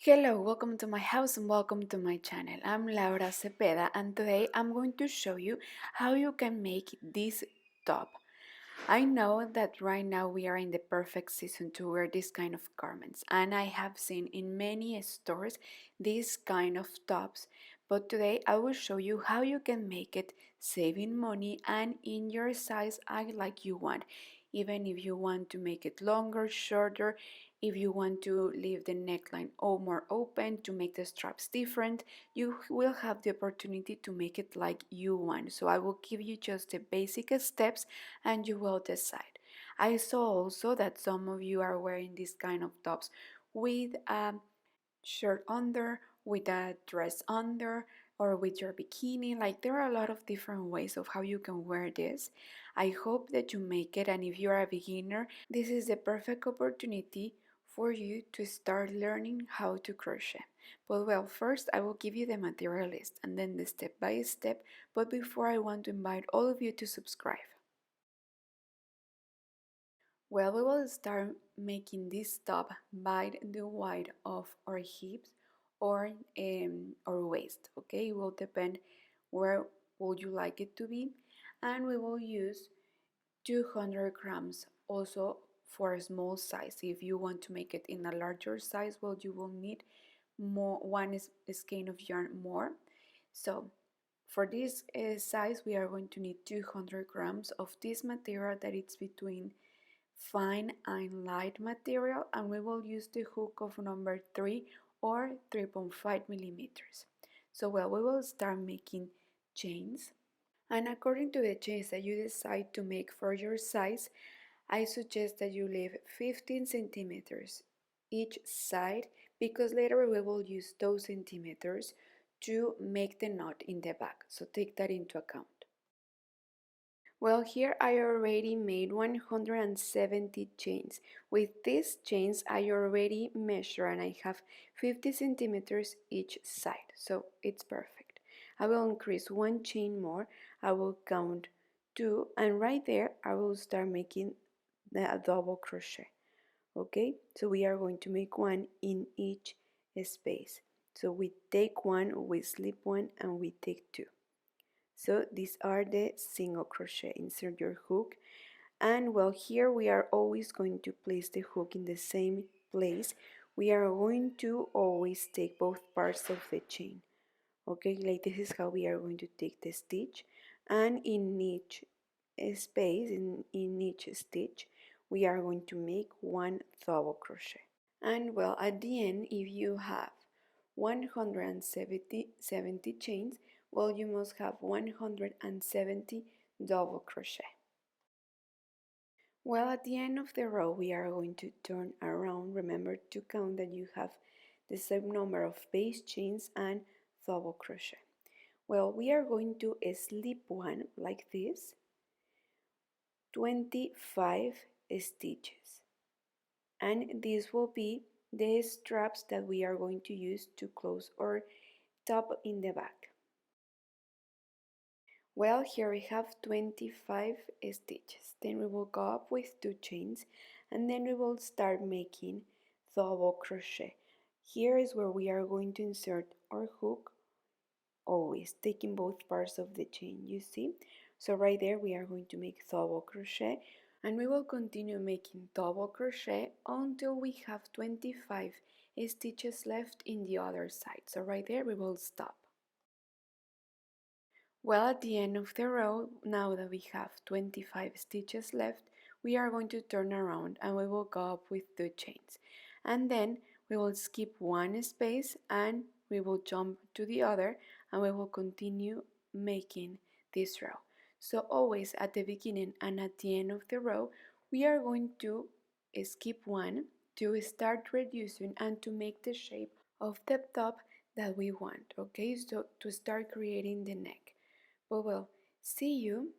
Hello, welcome to my house and welcome to my channel. I'm Laura Cepeda and today I'm going to show you how you can make this top. I know that right now we are in the perfect season to wear this kind of garments and I have seen in many stores these kind of tops, but today I will show you how you can make it saving money and in your size like you want. Even if you want to make it longer, shorter, if you want to leave the neckline more open to make the straps different, you will have the opportunity to make it like you want. So I will give you just the basic steps and you will decide. I saw also that some of you are wearing this kind of tops with a shirt under, with a dress under, or with your bikini. Like there are a lot of different ways of how you can wear this. I hope that you make it, and if you are a beginner, this is the perfect opportunity for you to start learning how to crochet. But well, first I will give you the material list and then the step by step, but before I want to invite all of you to subscribe. Well, we will start making this top by the width of our hips or our waist, okay? It will depend where would you like it to be, and we will use 200 grams also for a small size. If you want to make it in a larger size, well, you will need more one skein of yarn more. So for this size we are going to need 200 grams of this material that it's between fine and light material, and we will use the hook of number 3 or 3.5 millimeters. So well, we will start making chains, and according to the chains that you decide to make for your size, I suggest that you leave 15 centimeters each side, because later we will use those centimeters to make the knot in the back, so take that into account. Well, here I already made 170 chains. With these chains I already measure and I have 50 centimeters each side, so it's perfect. I will increase one chain more, I will count 2, and right there I will start making a double crochet. Okay, so we are going to make one in each space. So we take one, we slip one, and we take 2. So these are the single crochet. Insert your hook, and well, here we are always going to place the hook in the same place. We are going to always take both parts of the chain. Okay, like this is how we are going to take the stitch, and in each space, in each stitch, we are going to make one double crochet. And well, at the end, if you have 170 chains, well, you must have 170 double crochet. Well, at the end of the row we are going to turn around. Remember to count that you have the same number of base chains and double crochet. Well, we are going to slip one like this, 25 stitches, and this will be the straps that we are going to use to close our top in the back. Well, here we have 25 stitches. Then we will go up with 2 chains, and then we will start making double crochet. Here is where we are going to insert our hook, always taking both parts of the chain, you see? So right there we are going to make double crochet, and we will continue making double crochet until we have 25 stitches left in the other side. So right there we will stop. Well, at the end of the row, now that we have 25 stitches left, we are going to turn around and we will go up with 2 chains. And then we will skip one space and we will jump to the other, and we will continue making this row. So always at the beginning and at the end of the row, we are going to skip one to start reducing and to make the shape of the top that we want, okay? So to start creating the neck. But well, see you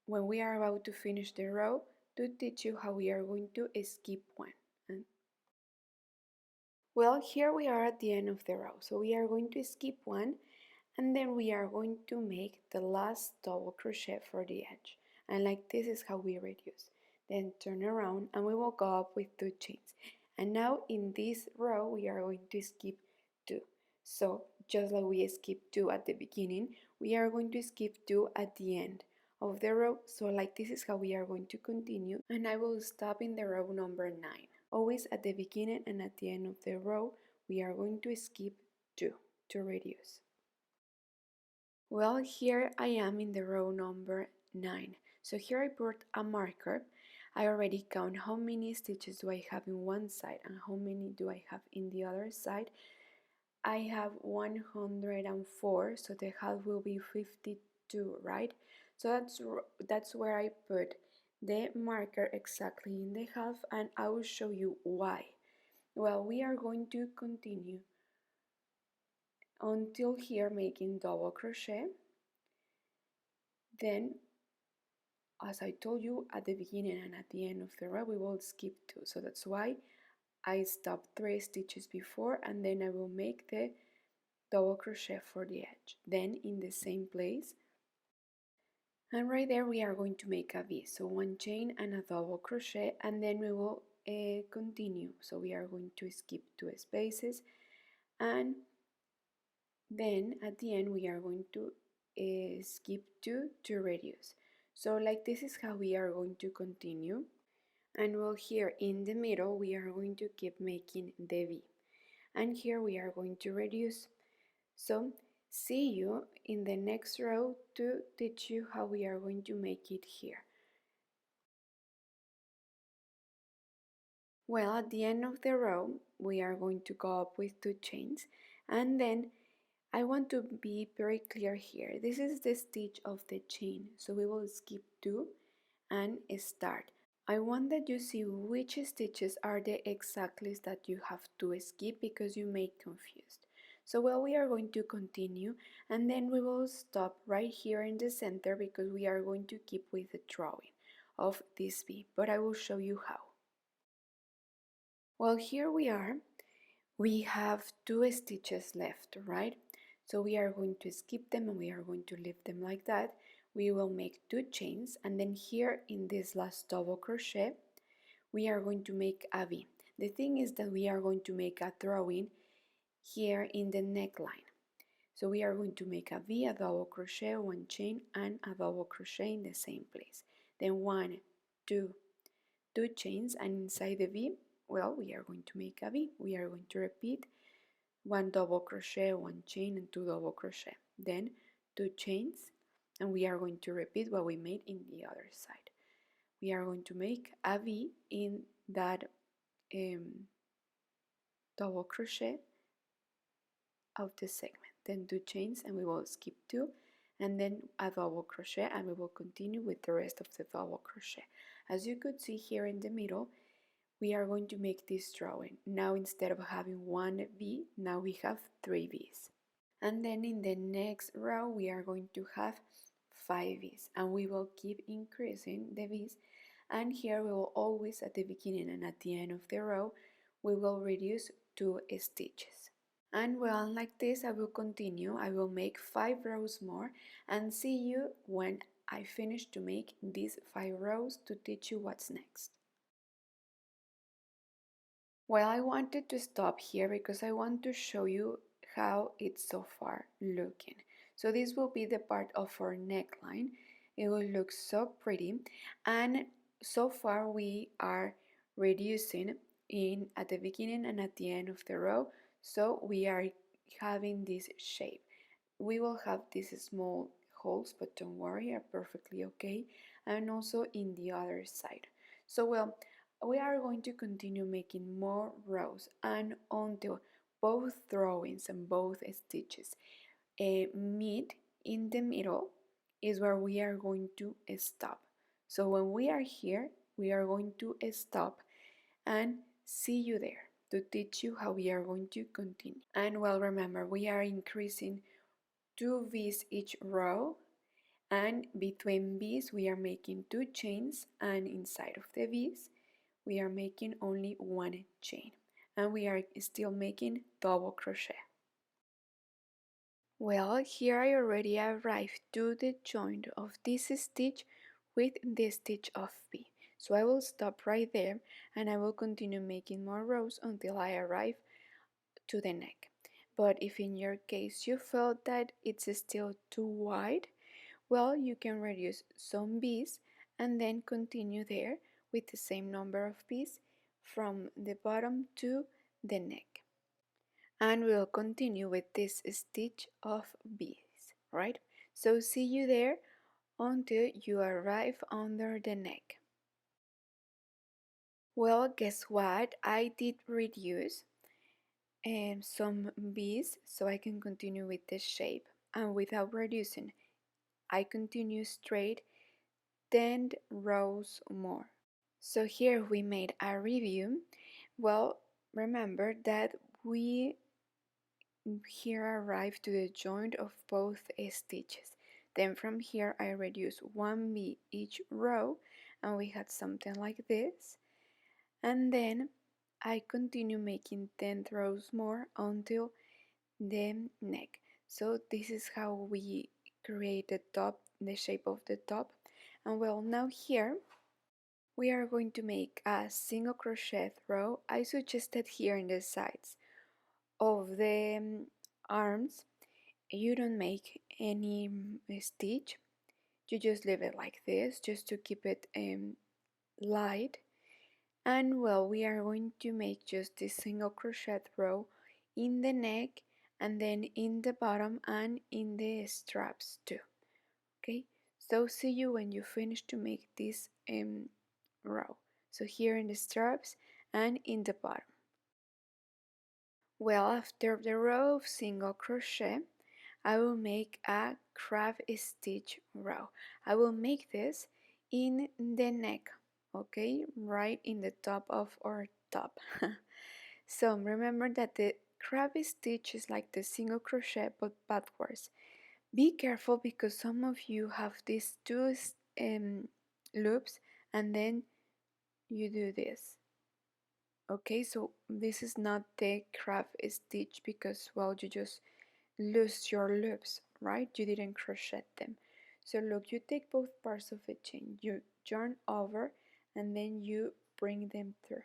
when we are about to finish the row to teach you how we are going to skip one. Well, here we are at the end of the row, so we are going to skip one, and then we are going to make the last double crochet for the edge, and like this is how we reduce. Then turn around and we will go up with 2 chains, and now in this row we are going to skip So just like we skipped 2 at the beginning, we are going to skip 2 at the end of the row. So like this is how we are going to continue, and I will stop in the row number 9. Always at the beginning and at the end of the row, we are going to skip 2 to reduce. Well, here I am in the row number 9. So here I put a marker. I already count how many stitches do I have in one side and how many do I have in the other side. I have 104, so the half will be 52, right? So that's where I put the marker exactly in the half, and I will show you why. Well, we are going to continue until here making double crochet. Then, as I told you at the beginning and at the end of the row, we will skip 2, so that's why I stopped 3 stitches before, and then I will make the double crochet for the edge. Then in the same place, and right there we are going to make a V, so 1 chain and a double crochet, and then we will continue. So we are going to skip 2 spaces, and then at the end we are going to skip 2 to reduce. So like this is how we are going to continue. And well, here in the middle we are going to keep making the V, and here we are going to reduce. So see you in the next row to teach you how we are going to make it here. Well, at the end of the row we are going to go up with 2 chains, and then I want to be very clear here. This is the stitch of the chain, so we will skip 2 and start. I want that you see which stitches are the exactly that you have to skip, because you may confused. So well, we are going to continue, and then we will stop right here in the center because we are going to keep with the drawing of this V, but I will show you how. Well, here we are. We have 2 stitches left, right? So we are going to skip them and we are going to leave them like that. We will make 2 chains, and then here in this last double crochet we are going to make a V. The thing is that we are going to make a drawing here in the neckline. So we are going to make a V, a double crochet, 1 chain and a double crochet in the same place. Then 1, 2, 2 chains, and inside the V, well, we are going to make a V. We are going to repeat 1 double crochet, 1 chain and 2 double crochet. Then 2 chains, and we are going to repeat what we made in the other side. We are going to make a V in that double crochet of the segment. Then 2 chains, and we will skip 2, and then a double crochet, and we will continue with the rest of the double crochet. As you could see here in the middle, we are going to make this drawing. Now instead of having 1 V, now we have 3 V's. And then in the next row we are going to have 5 V's, and we will keep increasing the V's, and here we will always at the beginning and at the end of the row we will reduce 2 stitches. And well, like this I will continue. I will make 5 rows more, and see you when I finish to make these 5 rows to teach you what's next. Well, I wanted to stop here because I want to show you how it's so far looking. So this will be the part of our neckline. It will look so pretty, and so far we are reducing in at the beginning and at the end of the row, so we are having this shape. We will have these small holes, but don't worry, are perfectly okay, and also in the other side. So well, we are going to continue making more rows, and until both drawings and both stitches meet in the middle is where we are going to stop. So when we are here, we are going to stop and see you there to teach you how we are going to continue. And well, remember, we are increasing 2 V's each row, and between V's we are making 2 chains, and inside of the V's we are making only 1 chain, and we are still making double crochet. Well, here I already arrived to the joint of this stitch with the stitch of V. So I will stop right there, and I will continue making more rows until I arrive to the neck. But if in your case you felt that it's still too wide, well, you can reduce some bees and then continue there with the same number of bees from the bottom to the neck. And we'll continue with this stitch of bees, right? So see you there until you arrive under the neck. Well, guess what? I did reduce some bees so I can continue with the shape, and without reducing I continue straight 10 rows more. So here we made a review. Well, remember that we here arrive to the joint of both stitches. Then from here I reduce 1 bee each row, and we had something like this. And then I continue making 10 rows more until the neck. So this is how we create the top, the shape of the top. And well, now here we are going to make a single crochet row. I suggested here in the sides of the arms you don't make any stitch, you just leave it like this just to keep it light. And well, we are going to make just this single crochet row in the neck and then in the bottom and in the straps too. Okay, so see you when you finish to make this row. So here in the straps and in the bottom. Well, after the row of single crochet, I will make a crab stitch row. I will make this in the neck, okay, right in the top of our top. So remember that the crab stitch is like the single crochet but backwards. Be careful because some of you have these two loops and then you do this. Okay, so this is not the crab stitch because, well, you just lose your loops, right? You didn't crochet them. So look, you take both parts of the chain, you yarn over and then you bring them through.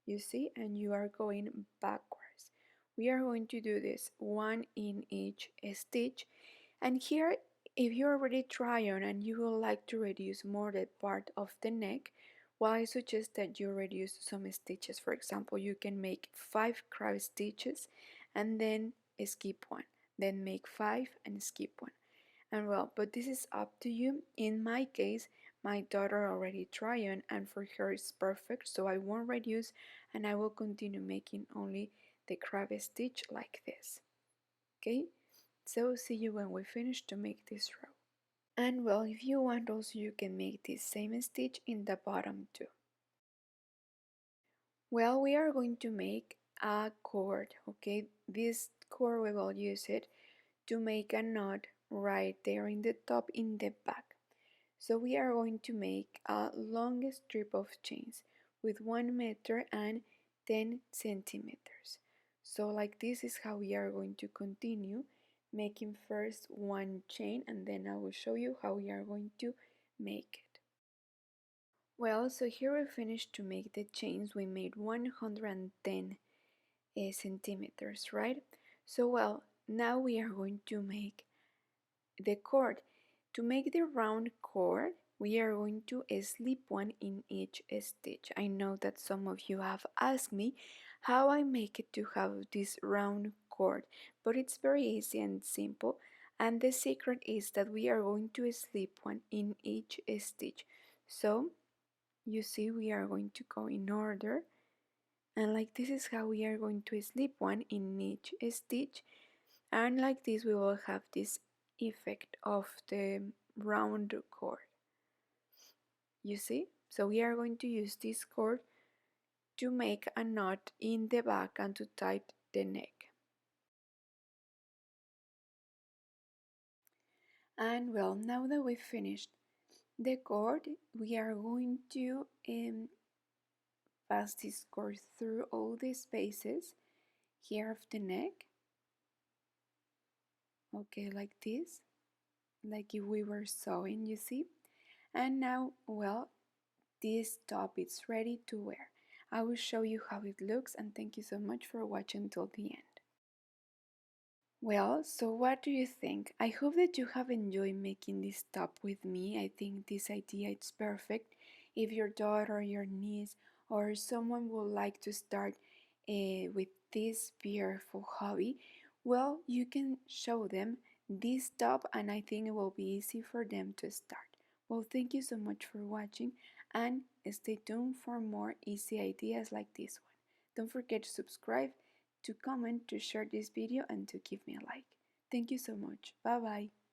You see, and you are going backwards. We are going to do this one in each stitch. And here, if you already try on and you would like to reduce more the part of the neck, well, I suggest that you reduce some stitches. For example, you can make 5 crab stitches and then skip one, then make 5 and skip one. And well, but this is up to you. In my case, my daughter already tried on and for her it's perfect, so I won't reduce and I will continue making only the crab stitch like this. Okay, so see you when we finish to make this row. And well, if you want also you can make this same stitch in the bottom too. Well, we are going to make a cord, okay? This cord we will use it to make a knot right there in the top in the back. So we are going to make a long strip of chains with 1 meter and 10 centimeters. So like this is how we are going to continue making first one chain and then I will show you how we are going to make it. Well, so here we finished to make the chains. We made 110 centimeters, right? So well, now we are going to make the cord. To make the round cord, we are going to slip one in each stitch. I know that some of you have asked me how I make it to have this round cord, but it's very easy and simple. And the secret is that we are going to slip one in each stitch. So you see we are going to go in order and like this is how we are going to slip one in each stitch, and like this we will have this effect of the round cord. You see, so we are going to use this cord to make a knot in the back and to tie the neck. And well, now that we finished the cord, we are going to pass this cord through all the spaces here of the neck, okay, like this, like if we were sewing, you see. And now, well, this top is ready to wear. I will show you how it looks and thank you so much for watching till the end. Well, so what do you think? I hope that you have enjoyed making this top with me. I think this idea is perfect. If your daughter, your niece, or someone would like to start with this beautiful hobby, well, you can show them this top and I think it will be easy for them to start. Well, thank you so much for watching and stay tuned for more easy ideas like this one. Don't forget to subscribe, to comment, to share this video, and to give me a like. Thank you so much. Bye bye.